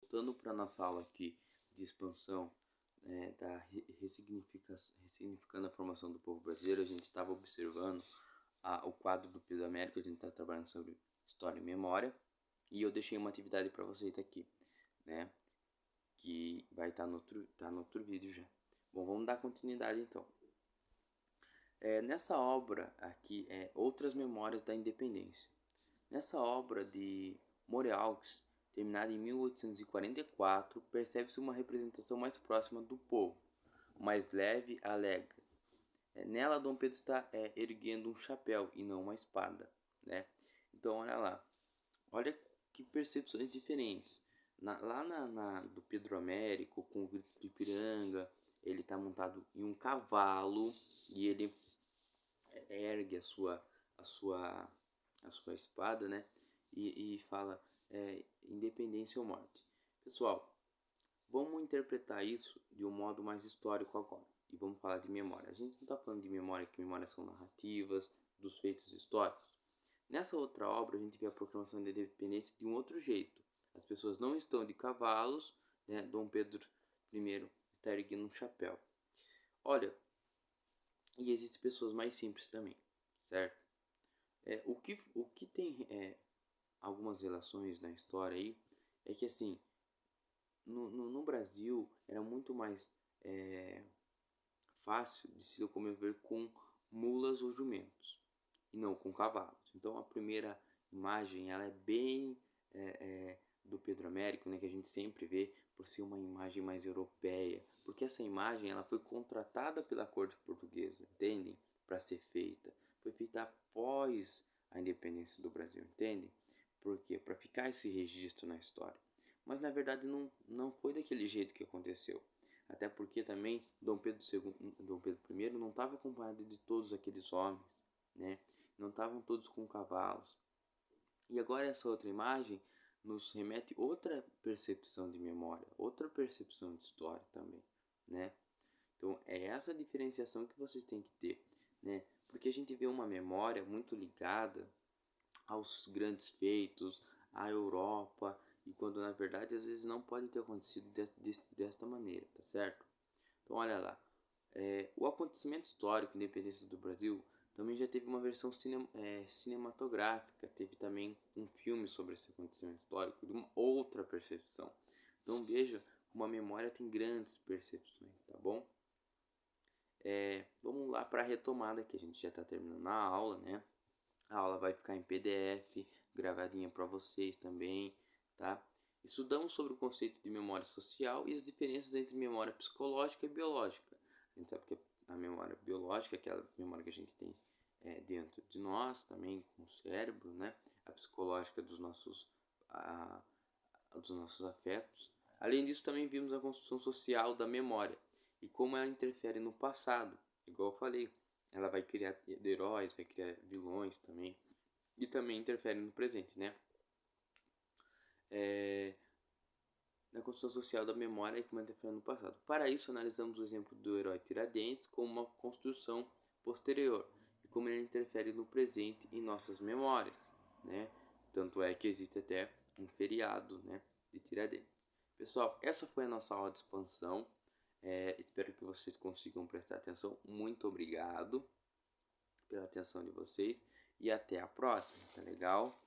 voltando para nossa aula aqui de expansão ressignificando a formação do povo brasileiro, a gente estava observando o quadro do Pedro Américo, a gente está trabalhando sobre história e memória, e eu deixei uma atividade para vocês aqui, né, que vai estar no outro vídeo já. Bom, vamos dar continuidade então. Nessa obra aqui é Outras Memórias da Independência. Nessa obra de Moreaux, terminada em 1844, percebe-se uma representação mais próxima do povo, mais leve e alegre. Nela, Dom Pedro está erguendo um chapéu e não uma espada, né? Então, olha lá. Olha que percepções diferentes. Do Pedro Américo, com o grito de Ipiranga, ele está montado em um cavalo e ele ergue a sua espada, né? E fala independência ou morte. Pessoal, vamos interpretar isso de um modo mais histórico agora. E vamos falar de memória. A gente não está falando de memória, que memórias são narrativas dos feitos históricos. Nessa outra obra, a gente vê a proclamação da independência de um outro jeito. As pessoas não estão de cavalos, né? Dom Pedro I está erguendo um chapéu. Olha, e existem pessoas mais simples também, certo? O que tem algumas relações na história aí é que, assim, no Brasil era muito mais fácil de se locomover com mulas ou jumentos e não com cavalos. Então a primeira imagem ela é bem do Pedro Américo, né, que a gente sempre vê por ser uma imagem mais europeia, porque essa imagem ela foi contratada pela corte portuguesa, entendem? Para ser feita, foi feita após a independência do Brasil, entendem? Por quê? Para ficar esse registro na história. Mas na verdade não foi daquele jeito que aconteceu. Até porque também Dom Pedro I não estava acompanhado de todos aqueles homens, né? Não estavam todos com cavalos. E agora essa outra imagem nos remete outra percepção de memória, outra percepção de história também, né? Então é essa diferenciação que vocês têm que ter, né? Porque a gente vê uma memória muito ligada aos grandes feitos, à Europa, e quando na verdade às vezes não pode ter acontecido desta maneira, tá certo? Então olha lá, o acontecimento histórico, independência do Brasil, também já teve uma versão cinematográfica, teve também um filme sobre esse acontecimento histórico, de uma outra percepção. Então veja como a memória tem grandes percepções, tá bom? Vamos lá para a retomada, que a gente já está terminando a aula, né? A aula vai ficar em PDF, gravadinha para vocês também, tá? Estudamos sobre o conceito de memória social e as diferenças entre memória psicológica e biológica. A gente sabe que a memória biológica é aquela memória que a gente tem dentro de nós, também com o cérebro, né? A psicológica dos nossos afetos. Além disso, também vimos a construção social da memória e como ela interfere no passado. Igual eu falei, ela vai criar heróis, vai criar vilões também. E também interfere no presente, né? Na construção social da memória e como interfere no passado. Para isso, analisamos o exemplo do herói Tiradentes como uma construção posterior e como ele interfere no presente em nossas memórias, né? Tanto é que existe até um feriado, né, de Tiradentes. Pessoal, essa foi a nossa aula de expansão. Espero que vocês consigam prestar atenção. Muito obrigado pela atenção de vocês e até a próxima, tá legal?